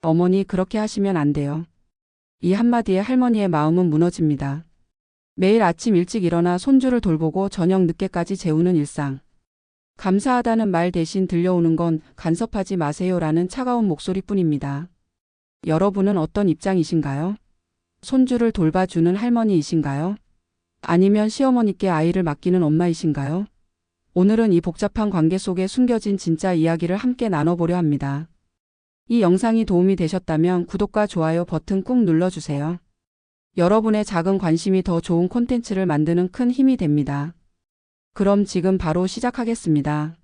어머니 그렇게 하시면 안 돼요. 이 한마디에 할머니의 마음은 무너집니다. 매일 아침 일찍 일어나 손주를 돌보고 저녁 늦게까지 재우는 일상. 감사하다는 말 대신 들려오는 건 간섭하지 마세요라는 차가운 목소리뿐입니다. 여러분은 어떤 입장이신가요? 손주를 돌봐주는 할머니이신가요? 아니면 시어머니께 아이를 맡기는 엄마이신가요? 오늘은 이 복잡한 관계 속에 숨겨진 진짜 이야기를 함께 나눠보려 합니다. 이 영상이 도움이 되셨다면 구독과 좋아요 버튼 꾹 눌러주세요. 여러분의 작은 관심이 더 좋은 콘텐츠를 만드는 큰 힘이 됩니다. 그럼 지금 바로 시작하겠습니다.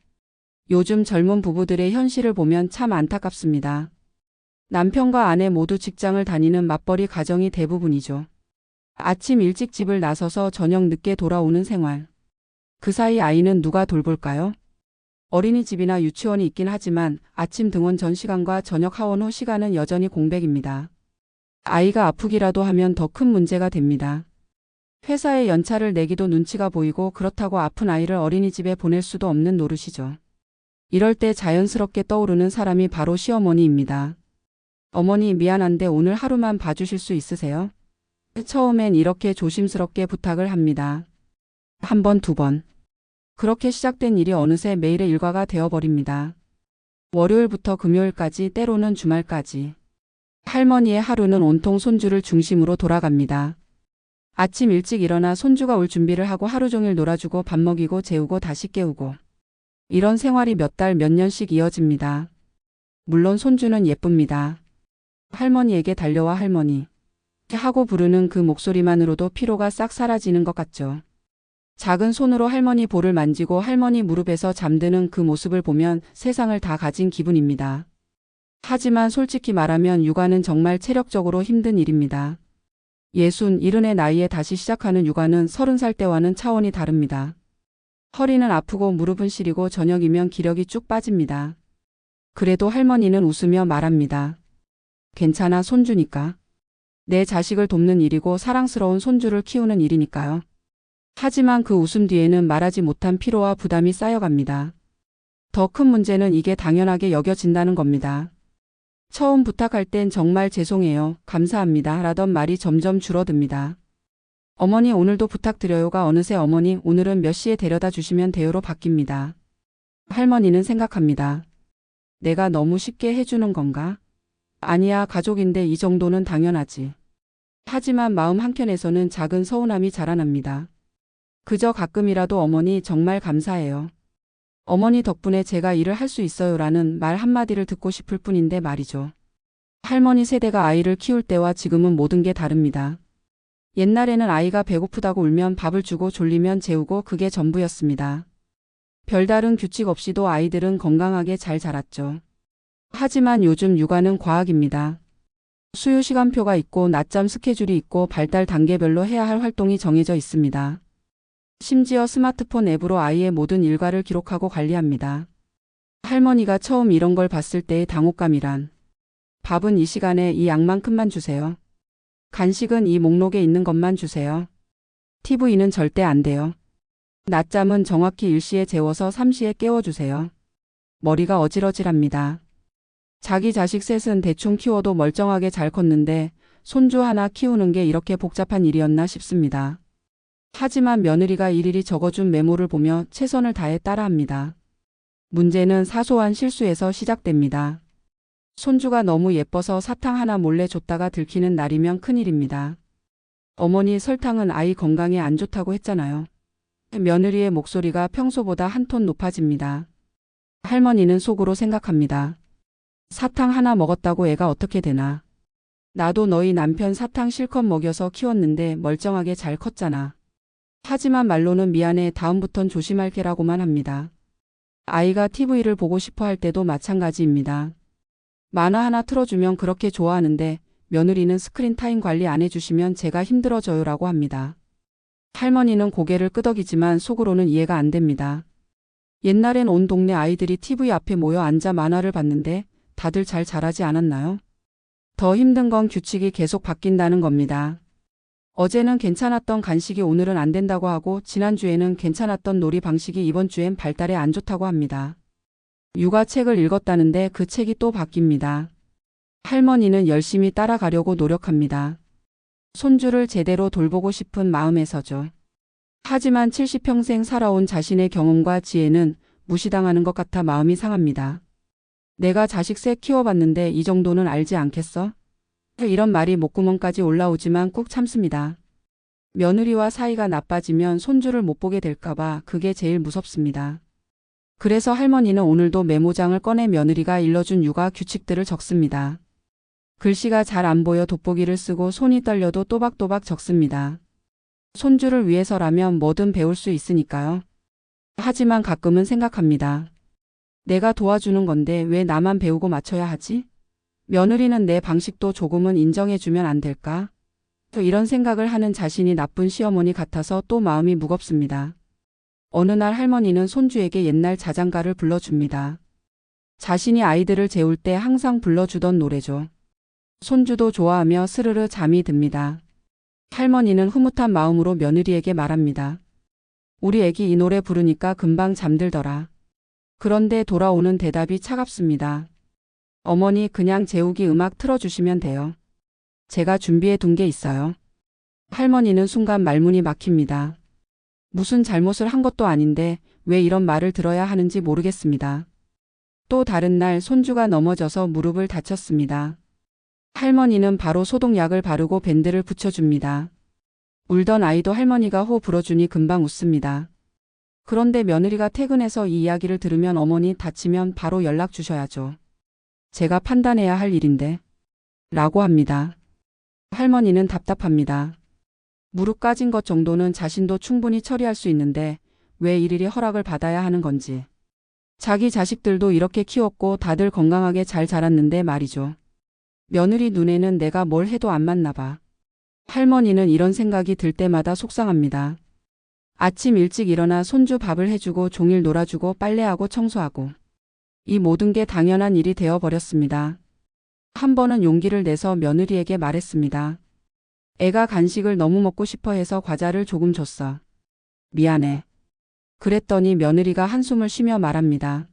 요즘 젊은 부부들의 현실을 보면 참 안타깝습니다. 남편과 아내 모두 직장을 다니는 맞벌이 가정이 대부분이죠. 아침 일찍 집을 나서서 저녁 늦게 돌아오는 생활. 그 사이 아이는 누가 돌볼까요? 어린이집이나 유치원이 있긴 하지만 아침 등원 전 시간과 저녁 하원 후 시간은 여전히 공백입니다. 아이가 아프기라도 하면 더 큰 문제가 됩니다. 회사에 연차를 내기도 눈치가 보이고 그렇다고 아픈 아이를 어린이집에 보낼 수도 없는 노릇이죠. 이럴 때 자연스럽게 떠오르는 사람이 바로 시어머니입니다. 어머니 미안한데 오늘 하루만 봐주실 수 있으세요? 처음엔 이렇게 조심스럽게 부탁을 합니다. 한 번, 두 번. 그렇게 시작된 일이 어느새 매일의 일과가 되어버립니다. 월요일부터 금요일까지 때로는 주말까지. 할머니의 하루는 온통 손주를 중심으로 돌아갑니다. 아침 일찍 일어나 손주가 올 준비를 하고 하루 종일 놀아주고 밥 먹이고 재우고 다시 깨우고. 이런 생활이 몇 달 몇 년씩 이어집니다. 물론 손주는 예쁩니다. 할머니에게 달려와 할머니 하고 부르는 그 목소리만으로도 피로가 싹 사라지는 것 같죠. 작은 손으로 할머니 볼을 만지고 할머니 무릎에서 잠드는 그 모습을 보면 세상을 다 가진 기분입니다. 하지만 솔직히 말하면 육아는 정말 체력적으로 힘든 일입니다. 60, 70의 나이에 다시 시작하는 육아는 30살 때와는 차원이 다릅니다. 허리는 아프고 무릎은 시리고 저녁이면 기력이 쭉 빠집니다. 그래도 할머니는 웃으며 말합니다. 괜찮아, 손주니까. 내 자식을 돕는 일이고 사랑스러운 손주를 키우는 일이니까요. 하지만 그 웃음 뒤에는 말하지 못한 피로와 부담이 쌓여갑니다. 더 큰 문제는 이게 당연하게 여겨진다는 겁니다. 처음 부탁할 땐 정말 죄송해요, 감사합니다 라던 말이 점점 줄어듭니다. 어머니 오늘도 부탁드려요가 어느새 어머니 오늘은 몇 시에 데려다 주시면 돼요로 바뀝니다. 할머니는 생각합니다. 내가 너무 쉽게 해주는 건가? 아니야, 가족인데 이 정도는 당연하지. 하지만 마음 한켠에서는 작은 서운함이 자라납니다. 그저 가끔이라도 어머니 정말 감사해요. 어머니 덕분에 제가 일을 할 수 있어요라는 말 한마디를 듣고 싶을 뿐인데 말이죠. 할머니 세대가 아이를 키울 때와 지금은 모든 게 다릅니다. 옛날에는 아이가 배고프다고 울면 밥을 주고 졸리면 재우고 그게 전부였습니다. 별다른 규칙 없이도 아이들은 건강하게 잘 자랐죠. 하지만 요즘 육아는 과학입니다. 수유 시간표가 있고 낮잠 스케줄이 있고 발달 단계별로 해야 할 활동이 정해져 있습니다. 심지어 스마트폰 앱으로 아이의 모든 일과를 기록하고 관리합니다. 할머니가 처음 이런 걸 봤을 때의 당혹감이란. 밥은 이 시간에 이 양만큼만 주세요. 간식은 이 목록에 있는 것만 주세요. TV는 절대 안 돼요. 낮잠은 정확히 1시에 재워서 3시에 깨워주세요. 머리가 어질어질합니다. 자기 자식 셋은 대충 키워도 멀쩡하게 잘 컸는데 손주 하나 키우는 게 이렇게 복잡한 일이었나 싶습니다. 하지만 며느리가 일일이 적어준 메모를 보며 최선을 다해 따라합니다. 문제는 사소한 실수에서 시작됩니다. 손주가 너무 예뻐서 사탕 하나 몰래 줬다가 들키는 날이면 큰일입니다. 어머니 설탕은 아이 건강에 안 좋다고 했잖아요. 며느리의 목소리가 평소보다 한 톤 높아집니다. 할머니는 속으로 생각합니다. 사탕 하나 먹었다고 애가 어떻게 되나. 나도 너희 남편 사탕 실컷 먹여서 키웠는데 멀쩡하게 잘 컸잖아. 하지만 말로는 미안해, 다음부턴 조심할게라고만 합니다. 아이가 TV를 보고 싶어 할 때도 마찬가지입니다. 만화 하나 틀어주면 그렇게 좋아하는데 며느리는 스크린 타임 관리 안 해주시면 제가 힘들어져요라고 합니다. 할머니는 고개를 끄덕이지만 속으로는 이해가 안 됩니다. 옛날엔 온 동네 아이들이 TV 앞에 모여 앉아 만화를 봤는데 다들 잘 자라지 않았나요? 더 힘든 건 규칙이 계속 바뀐다는 겁니다. 어제는 괜찮았던 간식이 오늘은 안 된다고 하고 지난주에는 괜찮았던 놀이 방식이 이번 주엔 발달에 안 좋다고 합니다. 육아책을 읽었다는데 그 책이 또 바뀝니다. 할머니는 열심히 따라가려고 노력합니다. 손주를 제대로 돌보고 싶은 마음에서죠. 하지만 70평생 살아온 자신의 경험과 지혜는 무시당하는 것 같아 마음이 상합니다. 내가 자식 셋 키워봤는데 이 정도는 알지 않겠어? 이런 말이 목구멍까지 올라오지만 꾹 참습니다. 며느리와 사이가 나빠지면 손주를 못 보게 될까봐 그게 제일 무섭습니다. 그래서 할머니는 오늘도 메모장을 꺼내 며느리가 일러준 육아 규칙들을 적습니다. 글씨가 잘 안 보여 돋보기를 쓰고 손이 떨려도 또박또박 적습니다. 손주를 위해서라면 뭐든 배울 수 있으니까요. 하지만 가끔은 생각합니다. 내가 도와주는 건데 왜 나만 배우고 맞춰야 하지? 며느리는 내 방식도 조금은 인정해주면 안 될까? 이런 생각을 하는 자신이 나쁜 시어머니 같아서 또 마음이 무겁습니다. 어느 날 할머니는 손주에게 옛날 자장가를 불러줍니다. 자신이 아이들을 재울 때 항상 불러주던 노래죠. 손주도 좋아하며 스르르 잠이 듭니다. 할머니는 흐뭇한 마음으로 며느리에게 말합니다. 우리 애기 이 노래 부르니까 금방 잠들더라. 그런데 돌아오는 대답이 차갑습니다. 어머니 그냥 재우기 음악 틀어주시면 돼요. 제가 준비해 둔 게 있어요. 할머니는 순간 말문이 막힙니다. 무슨 잘못을 한 것도 아닌데 왜 이런 말을 들어야 하는지 모르겠습니다. 또 다른 날 손주가 넘어져서 무릎을 다쳤습니다. 할머니는 바로 소독약을 바르고 밴드를 붙여줍니다. 울던 아이도 할머니가 호 불어주니 금방 웃습니다. 그런데 며느리가 퇴근해서 이 이야기를 들으면 어머니 다치면 바로 연락 주셔야죠. 제가 판단해야 할 일인데 라고 합니다. 할머니는 답답합니다. 무릎 까진 것 정도는 자신도 충분히 처리할 수 있는데 왜 일일이 허락을 받아야 하는 건지. 자기 자식들도 이렇게 키웠고 다들 건강하게 잘 자랐는데 말이죠. 며느리 눈에는 내가 뭘 해도 안 맞나 봐. 할머니는 이런 생각이 들 때마다 속상합니다. 아침 일찍 일어나 손주 밥을 해주고 종일 놀아주고 빨래하고 청소하고. 이 모든 게 당연한 일이 되어버렸습니다. 한 번은 용기를 내서 며느리에게 말했습니다. 애가 간식을 너무 먹고 싶어 해서 과자를 조금 줬어. 미안해. 그랬더니 며느리가 한숨을 쉬며 말합니다.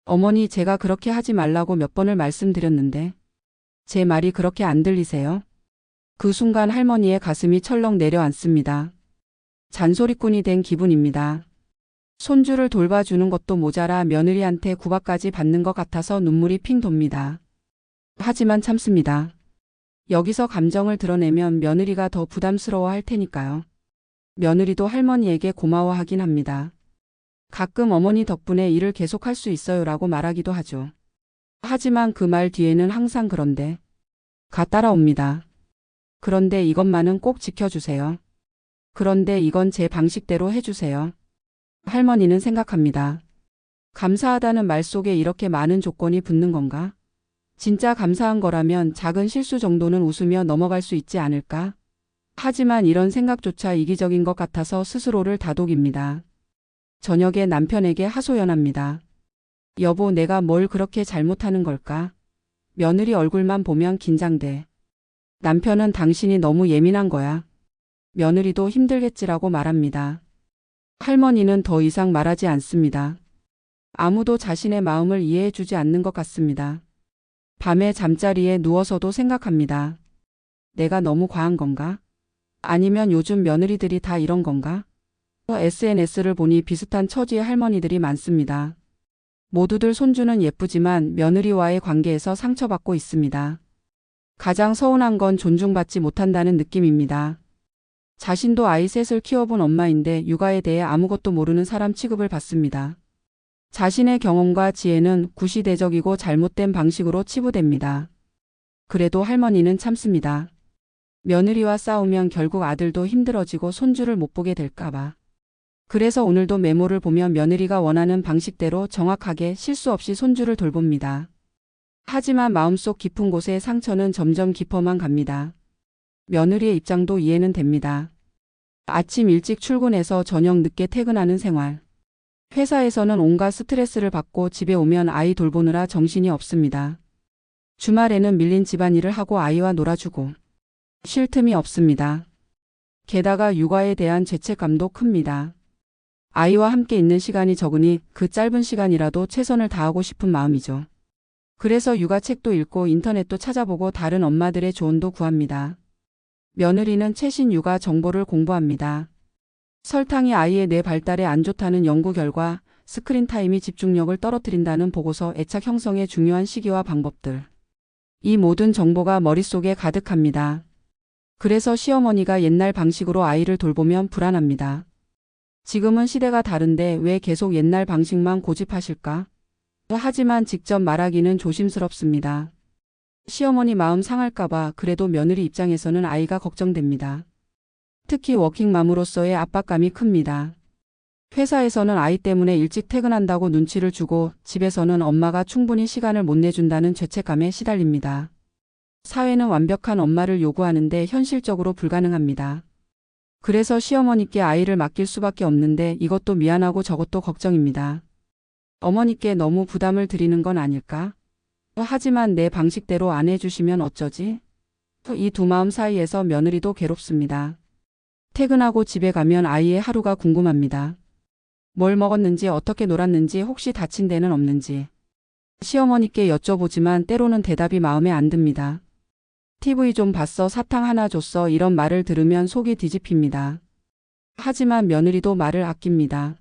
어머니 제가 그렇게 하지 말라고 몇 번을 말씀드렸는데 제 말이 그렇게 안 들리세요? 그 순간 할머니의 가슴이 철렁 내려앉습니다. 잔소리꾼이 된 기분입니다. 손주를 돌봐주는 것도 모자라 며느리한테 구박까지 받는 것 같아서 눈물이 핑 돕니다. 하지만 참습니다. 여기서 감정을 드러내면 며느리가 더 부담스러워 할 테니까요. 며느리도 할머니에게 고마워하긴 합니다. 가끔 어머니 덕분에 일을 계속할 수 있어요라고 말하기도 하죠. 하지만 그 말 뒤에는 항상 그런데 가 따라옵니다. 그런데 이것만은 꼭 지켜주세요. 그런데 이건 제 방식대로 해주세요. 할머니는 생각합니다. 감사하다는 말 속에 이렇게 많은 조건이 붙는 건가? 진짜 감사한 거라면 작은 실수 정도는 웃으며 넘어갈 수 있지 않을까? 하지만 이런 생각조차 이기적인 것 같아서 스스로를 다독입니다. 저녁에 남편에게 하소연합니다. 여보, 내가 뭘 그렇게 잘못하는 걸까? 며느리 얼굴만 보면 긴장돼. 남편은 당신이 너무 예민한 거야. 며느리도 힘들겠지라고 말합니다. 할머니는 더 이상 말하지 않습니다. 아무도 자신의 마음을 이해해주지 않는 것 같습니다. 밤에 잠자리에 누워서도 생각합니다. 내가 너무 과한 건가? 아니면 요즘 며느리들이 다 이런 건가? SNS를 보니 비슷한 처지의 할머니들이 많습니다. 모두들 손주는 예쁘지만 며느리와의 관계에서 상처받고 있습니다. 가장 서운한 건 존중받지 못한다는 느낌입니다. 자신도 아이 셋을 키워본 엄마인데 육아에 대해 아무것도 모르는 사람 취급을 받습니다. 자신의 경험과 지혜는 구시대적이고 잘못된 방식으로 치부됩니다. 그래도 할머니는 참습니다. 며느리와 싸우면 결국 아들도 힘들어지고 손주를 못 보게 될까봐. 그래서 오늘도 메모를 보면 며느리가 원하는 방식대로 정확하게 실수 없이 손주를 돌봅니다. 하지만 마음속 깊은 곳의 상처는 점점 깊어만 갑니다. 며느리의 입장도 이해는 됩니다. 아침 일찍 출근해서 저녁 늦게 퇴근하는 생활. 회사에서는 온갖 스트레스를 받고 집에 오면 아이 돌보느라 정신이 없습니다. 주말에는 밀린 집안일을 하고 아이와 놀아주고 쉴 틈이 없습니다. 게다가 육아에 대한 죄책감도 큽니다. 아이와 함께 있는 시간이 적으니 그 짧은 시간이라도 최선을 다하고 싶은 마음이죠. 그래서 육아책도 읽고 인터넷도 찾아보고 다른 엄마들의 조언도 구합니다. 며느리는 최신 육아 정보를 공부합니다. 설탕이 아이의 뇌 발달에 안 좋다는 연구 결과, 스크린 타임이 집중력을 떨어뜨린다는 보고서, 애착 형성의 중요한 시기와 방법들. 이 모든 정보가 머릿속에 가득합니다. 그래서 시어머니가 옛날 방식으로 아이를 돌보면 불안합니다. 지금은 시대가 다른데 왜 계속 옛날 방식만 고집하실까? 하지만 직접 말하기는 조심스럽습니다. 시어머니 마음 상할까봐. 그래도 며느리 입장에서는 아이가 걱정됩니다. 특히 워킹맘으로서의 압박감이 큽니다. 회사에서는 아이 때문에 일찍 퇴근한다고 눈치를 주고 집에서는 엄마가 충분히 시간을 못 내준다는 죄책감에 시달립니다. 사회는 완벽한 엄마를 요구하는데 현실적으로 불가능합니다. 그래서 시어머니께 아이를 맡길 수밖에 없는데 이것도 미안하고 저것도 걱정입니다. 어머니께 너무 부담을 드리는 건 아닐까? 하지만 내 방식대로 안 해주시면 어쩌지? 이 두 마음 사이에서 며느리도 괴롭습니다. 퇴근하고 집에 가면 아이의 하루가 궁금합니다. 뭘 먹었는지, 어떻게 놀았는지, 혹시 다친 데는 없는지. 시어머니께 여쭤보지만 때로는 대답이 마음에 안 듭니다. TV 좀 봤어, 사탕 하나 줬어, 이런 말을 들으면 속이 뒤집힙니다. 하지만 며느리도 말을 아낍니다.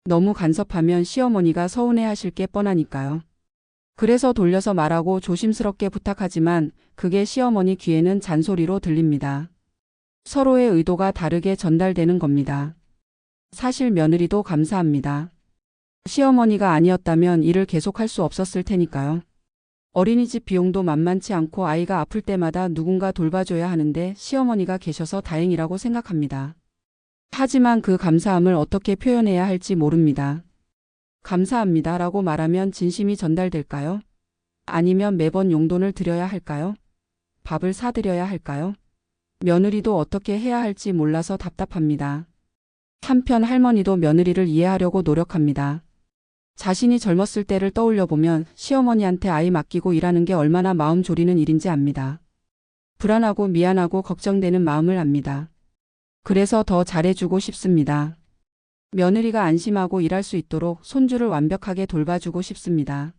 너무 간섭하면 시어머니가 서운해하실 게 뻔하니까요. 그래서 돌려서 말하고 조심스럽게 부탁하지만 그게 시어머니 귀에는 잔소리로 들립니다. 서로의 의도가 다르게 전달되는 겁니다. 사실 며느리도 감사합니다. 시어머니가 아니었다면 일을 계속할 수 없었을 테니까요. 어린이집 비용도 만만치 않고 아이가 아플 때마다 누군가 돌봐줘야 하는데 시어머니가 계셔서 다행이라고 생각합니다. 하지만 그 감사함을 어떻게 표현해야 할지 모릅니다. 감사합니다라고 말하면 진심이 전달될까요? 아니면 매번 용돈을 드려야 할까요? 밥을 사드려야 할까요? 며느리도 어떻게 해야 할지 몰라서 답답합니다. 한편 할머니도 며느리를 이해하려고 노력합니다. 자신이 젊었을 때를 떠올려 보면 시어머니한테 아이 맡기고 일하는 게 얼마나 마음 졸이는 일인지 압니다. 불안하고 미안하고 걱정되는 마음을 압니다. 그래서 더 잘해주고 싶습니다. 며느리가 안심하고 일할 수 있도록 손주를 완벽하게 돌봐주고 싶습니다.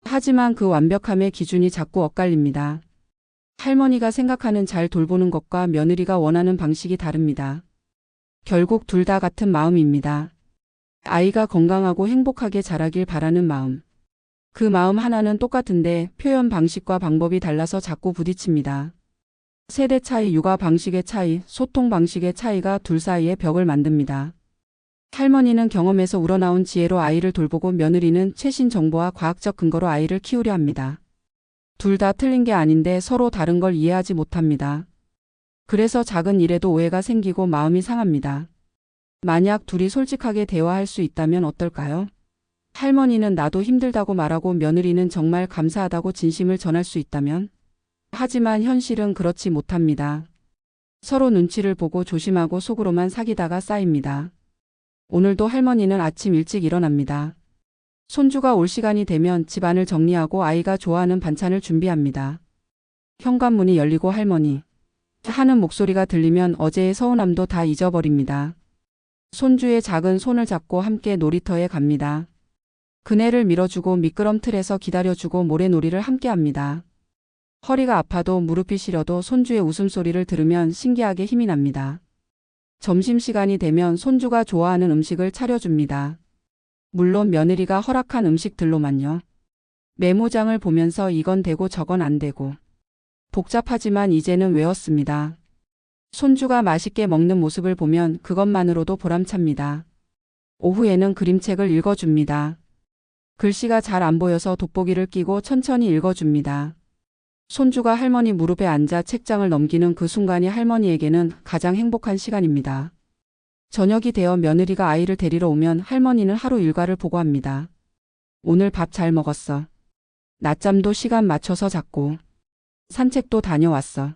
하지만 그 완벽함의 기준이 자꾸 엇갈립니다. 할머니가 생각하는 잘 돌보는 것과 며느리가 원하는 방식이 다릅니다. 결국 둘 다 같은 마음입니다. 아이가 건강하고 행복하게 자라길 바라는 마음. 그 마음 하나는 똑같은데 표현 방식과 방법이 달라서 자꾸 부딪힙니다. 세대 차이, 육아 방식의 차이, 소통 방식의 차이가 둘 사이에 벽을 만듭니다. 할머니는 경험에서 우러나온 지혜로 아이를 돌보고 며느리는 최신 정보와 과학적 근거로 아이를 키우려 합니다. 둘 다 틀린 게 아닌데 서로 다른 걸 이해하지 못합니다. 그래서 작은 일에도 오해가 생기고 마음이 상합니다. 만약 둘이 솔직하게 대화할 수 있다면 어떨까요? 할머니는 나도 힘들다고 말하고 며느리는 정말 감사하다고 진심을 전할 수 있다면? 하지만 현실은 그렇지 못합니다. 서로 눈치를 보고 조심하고 속으로만 사귀다가 쌓입니다. 오늘도 할머니는 아침 일찍 일어납니다. 손주가 올 시간이 되면 집안을 정리하고 아이가 좋아하는 반찬을 준비합니다. 현관문이 열리고 할머니 하는 목소리가 들리면 어제의 서운함도 다 잊어버립니다. 손주의 작은 손을 잡고 함께 놀이터에 갑니다. 그네를 밀어주고 미끄럼틀에서 기다려주고 모래놀이를 함께합니다. 허리가 아파도 무릎이 시려도 손주의 웃음소리를 들으면 신기하게 힘이 납니다. 점심시간이 되면 손주가 좋아하는 음식을 차려줍니다. 물론 며느리가 허락한 음식들로만요. 메모장을 보면서 이건 되고 저건 안 되고. 복잡하지만 이제는 외웠습니다. 손주가 맛있게 먹는 모습을 보면 그것만으로도 보람찹니다. 오후에는 그림책을 읽어줍니다. 글씨가 잘 안 보여서 돋보기를 끼고 천천히 읽어줍니다. 손주가 할머니 무릎에 앉아 책장을 넘기는 그 순간이 할머니에게는 가장 행복한 시간입니다. 저녁이 되어 며느리가 아이를 데리러 오면 할머니는 하루 일과를 보고합니다. 오늘 밥 잘 먹었어. 낮잠도 시간 맞춰서 잤고. 산책도 다녀왔어.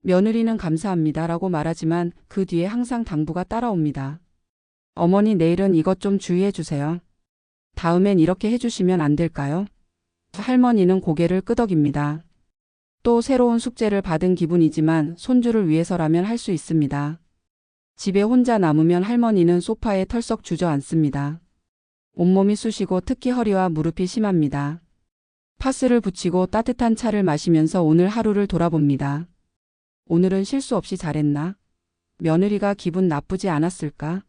며느리는 감사합니다라고 말하지만 그 뒤에 항상 당부가 따라옵니다. 어머니 내일은 이것 좀 주의해 주세요. 다음엔 이렇게 해주시면 안 될까요? 할머니는 고개를 끄덕입니다. 또 새로운 숙제를 받은 기분이지만 손주를 위해서라면 할 수 있습니다. 집에 혼자 남으면 할머니는 소파에 털썩 주저앉습니다. 온몸이 쑤시고 특히 허리와 무릎이 심합니다. 파스를 붙이고 따뜻한 차를 마시면서 오늘 하루를 돌아봅니다. 오늘은 실수 없이 잘했나? 며느리가 기분 나쁘지 않았을까?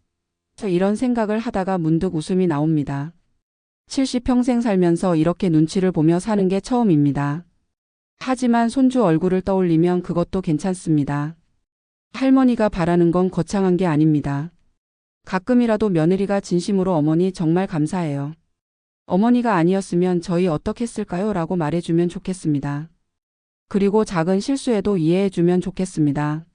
이런 생각을 하다가 문득 웃음이 나옵니다. 70평생 살면서 이렇게 눈치를 보며 사는 게 처음입니다. 하지만 손주 얼굴을 떠올리면 그것도 괜찮습니다. 할머니가 바라는 건 거창한 게 아닙니다. 가끔이라도 며느리가 진심으로 어머니 정말 감사해요. 어머니가 아니었으면 저희 어떻게 했을까요? 라고 말해주면 좋겠습니다. 그리고 작은 실수에도 이해해주면 좋겠습니다.